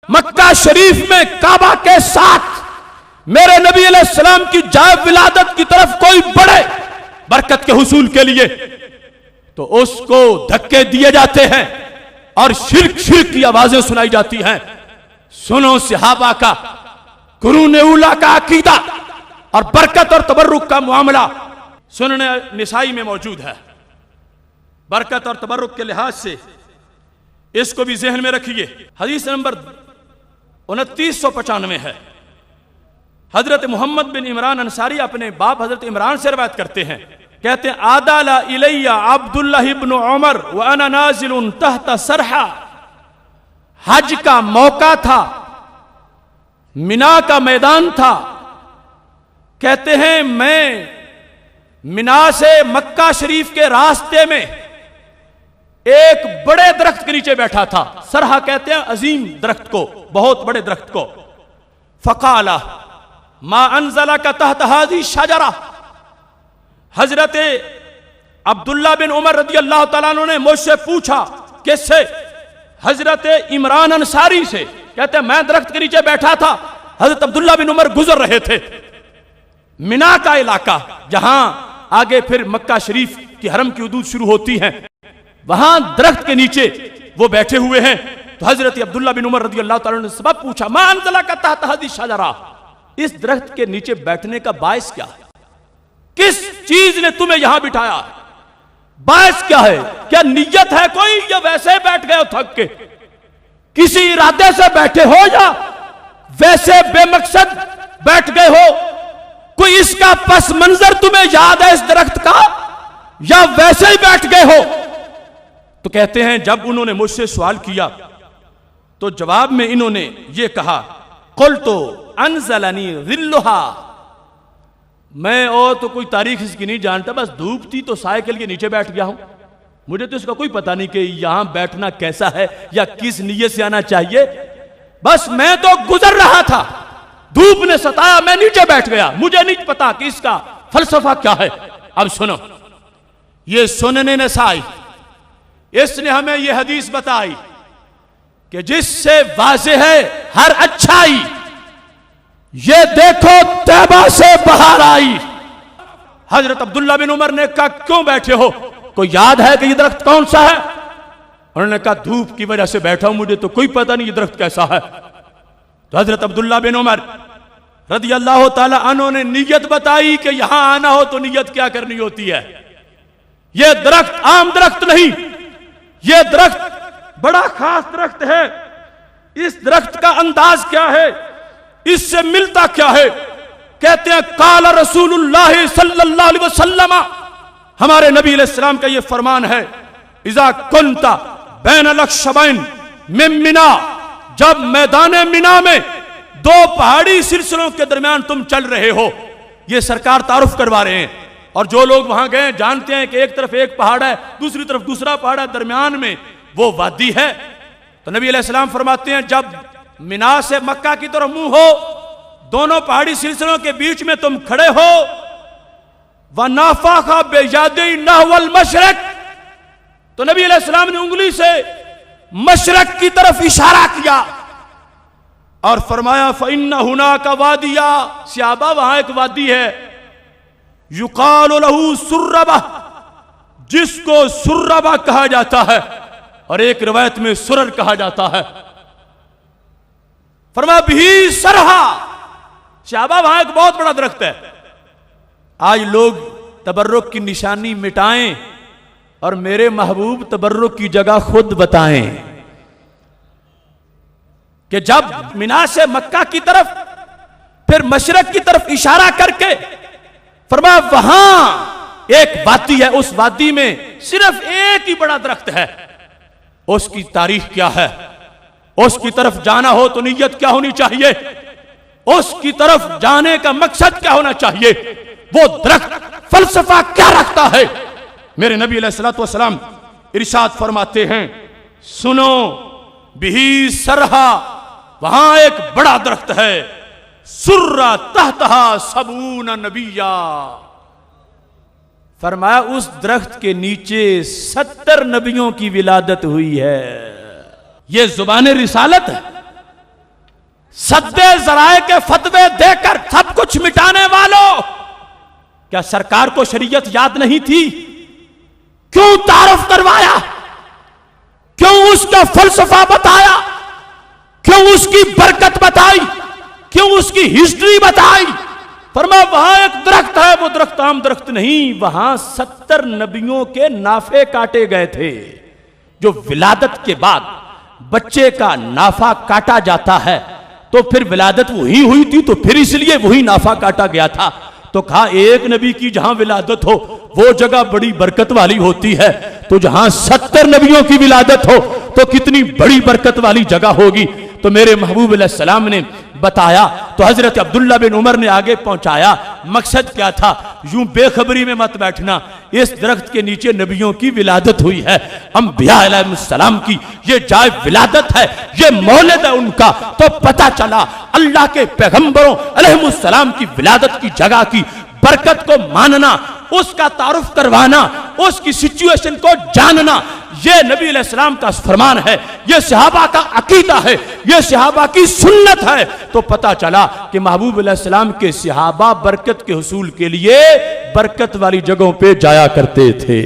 مکہ شریف میں کعبہ کے ساتھ میرے نبی علیہ السلام کی جائے ولادت کی طرف کوئی بڑھے برکت کے حصول کے لیے تو اس کو دھکے دیے جاتے ہیں اور شرک شرک کی آوازیں سنائی جاتی ہیں. سنو صحابہ کا قرون اولا کا عقیدہ اور برکت اور تبرک کا معاملہ سنن نسائی میں موجود ہے. برکت اور تبرک کے لحاظ سے اس کو بھی ذہن میں رکھیے. حدیث نمبر 2995 ہے. حضرت محمد بن عمران انصاری اپنے باپ حضرت عمران سے روایت کرتے ہیں. کہتے ہیں آدال الیہ عبداللہ ابن عمر وانا نازل تحت سرحا. حج کا موقع تھا, منا کا میدان تھا. کہتے ہیں میں منا سے مکہ شریف کے راستے میں ایک بڑے درخت کے نیچے بیٹھا تھا. سرحا کہتے ہیں عظیم درخت کو, بہت بڑے درخت کو. فقال ما انزلک تحت هذه الشجرہ. حضرت عبداللہ بن عمر رضی اللہ تعالیٰ عنہ نے مجھ سے پوچھا. کس سے؟ حضرت عمران انصاری سے. کہتے ہیں میں درخت کے نیچے بیٹھا تھا, حضرت عبداللہ بن عمر گزر رہے تھے. منا کا علاقہ جہاں آگے پھر مکہ شریف کی حرم کی حدود شروع ہوتی ہیں, وہاں درخت کے نیچے وہ بیٹھے ہوئے ہیں. تو حضرت عبداللہ بن عمر رضی اللہ تعالیٰ نے سبب پوچھا ما انزلک تحت هذه الشجرہ. اس درخت کے نیچے بیٹھنے کا باعث کیا ہے؟ کس چیز نے تمہیں یہاں بٹھایا؟ باعث کیا ہے؟ کیا نیت ہے کوئی یا ویسے بیٹھ گئے ہو تھک کے؟ کسی ارادے سے بیٹھے ہو یا ویسے بے مقصد بیٹھ گئے ہو؟ کوئی اس کا پس منظر تمہیں یاد ہے اس درخت کا یا ویسے ہی بیٹھ گئے ہو؟ تو کہتے ہیں جب انہوں نے مجھ سے سوال کیا تو جواب میں انہوں نے یہ کہا قلت انزلنی ظلھا. میں اور تو کوئی تاریخ اس کی نہیں جانتا, بس دھوپ تھی تو سائے کے لیے نیچے بیٹھ گیا ہوں. مجھے تو اس کا کوئی پتہ نہیں کہ یہاں بیٹھنا کیسا ہے یا کس نیت سے آنا چاہیے. بس میں تو گزر رہا تھا, دھوپ نے ستایا, میں نیچے بیٹھ گیا. مجھے نہیں پتا کہ اس کا فلسفہ کیا ہے. اب سنو, یہ سنن نسائی اس نے ہمیں یہ حدیث بتائی کہ جس سے واضح ہے ہر اچھائی. یہ دیکھو طیبہ سے بہار آئی. حضرت عبداللہ بن عمر نے کہا کیوں بیٹھے ہو؟ کوئی یاد ہے کہ یہ درخت کون سا ہے؟ انہوں نے کہا دھوپ کی وجہ سے بیٹھا ہوں, مجھے تو کوئی پتہ نہیں یہ درخت کیسا ہے. تو حضرت عبداللہ بن عمر رضی اللہ تعالی عنہ نے نیت بتائی کہ یہاں آنا ہو تو نیت کیا کرنی ہوتی ہے. یہ درخت عام درخت نہیں, یہ درخت بڑا خاص درخت ہے. اس درخت کا انداز کیا ہے, اس سے ملتا کیا ہے؟ کہتے ہیں قال رسول اللہ صلی اللہ علیہ وسلم, ہمارے نبی علیہ السلام کا یہ فرمان ہے اذا کنت بین الاخشبین من منا, جب میدان منا میں دو پہاڑی سلسلوں کے درمیان تم چل رہے ہو. یہ سرکار تعارف کروا رہے ہیں, اور جو لوگ وہاں گئے جانتے ہیں کہ ایک طرف ایک پہاڑ ہے, دوسری طرف دوسرا پہاڑ ہے, درمیان میں وہ وادی ہے. تو نبی علیہ السلام فرماتے ہیں جب منا سے مکہ کی طرف منہ ہو, دونوں پہاڑی سلسلوں کے بیچ میں تم کھڑے ہو, وَنَافَاخَ بِيَدِهِ نَحْوَ الْمَشْرِقِ, تو نبی علیہ السلام نے انگلی سے مشرق کی طرف اشارہ کیا اور فرمایا فَإِنَّ هُنَاكَ وَادِيًا, صحابہ وہاں ایک وادی ہے يُقَالُ لَهُ سُرَّبَةٌ, جس کو سربہ کہا جاتا ہے, اور ایک روایت میں سرر کہا جاتا ہے. فرمایا بھی سرہا, صحابہ وہاں ایک بہت بڑا درخت ہے. آج لوگ تبرک کی نشانی مٹائیں اور میرے محبوب تبرک کی جگہ خود بتائیں کہ جب منا سے مکہ کی طرف پھر مشرق کی طرف اشارہ کر کے فرمایا وہاں ایک وادی ہے, اس وادی میں صرف ایک ہی بڑا درخت ہے. اس کی تاریخ کیا ہے؟ اس کی طرف جانا ہو تو نیت کیا ہونی چاہیے؟ اس کی طرف جانے کا مقصد کیا ہونا چاہیے؟ وہ درخت فلسفہ کیا رکھتا ہے؟ میرے نبی علیہ الصلوۃ والسلام ارشاد فرماتے ہیں سنو بھی سرہا, وہاں ایک بڑا درخت ہے, سرہ تحتہا 70 نبیہ, فرمایا اس درخت کے نیچے 70 نبیوں کی ولادت ہوئی ہے. یہ زبان رسالت ہے, سدے ذرائع کے فتوے دے کر سب کچھ مٹانے والوں، کیا سرکار کو شریعت یاد نہیں تھی؟ کیوں تعارف کروایا؟ کیوں اس کا فلسفہ بتایا؟ کیوں اس کی برکت بتائی؟ کیوں اس کی ہسٹری بتائی؟ فرمایا وہاں ایک درخت ہے، وہ درخت عام درخت نہیں، وہاں 70 نبیوں کے نافے کاٹے گئے تھے۔ جو ولادت کے بعد بچے کا نافہ کاٹا جاتا ہے تو پھر ولادت وہی ہوئی تھی، تو پھر اس لیے وہی نافہ کاٹا گیا تھا۔ تو کہا ایک نبی کی جہاں ولادت ہو وہ جگہ بڑی برکت والی ہوتی ہے، تو جہاں 70 نبیوں کی ولادت ہو تو کتنی بڑی برکت والی جگہ ہوگی۔ تو میرے محبوب علیہ السلام نے بتایا، تو حضرت عبداللہ بن عمر نے آگے پہنچایا۔ مقصد کیا تھا؟ یوں بے خبری میں مت بیٹھنا، اس درخت کے نیچے نبیوں کی ولادت ہوئی ہے، انبیاء علیہ السلام کی یہ جائے ولادت ہے، یہ مولد ہے ان کا۔ تو پتہ چلا اللہ کے پیغمبروں علیہ السلام کی ولادت کی جگہ کی برکت کو ماننا، اس کا تعارف کروانا، اس کی سچویشن کو جاننا، یہ نبی علیہ السلام کا فرمان ہے، یہ صحابہ کا عقیدہ ہے، یہ صحابہ کی سنت ہے۔ تو پتہ چلا کہ محبوب علیہ السلام کے صحابہ برکت کے حصول کے لیے برکت والی جگہوں پہ جایا کرتے تھے۔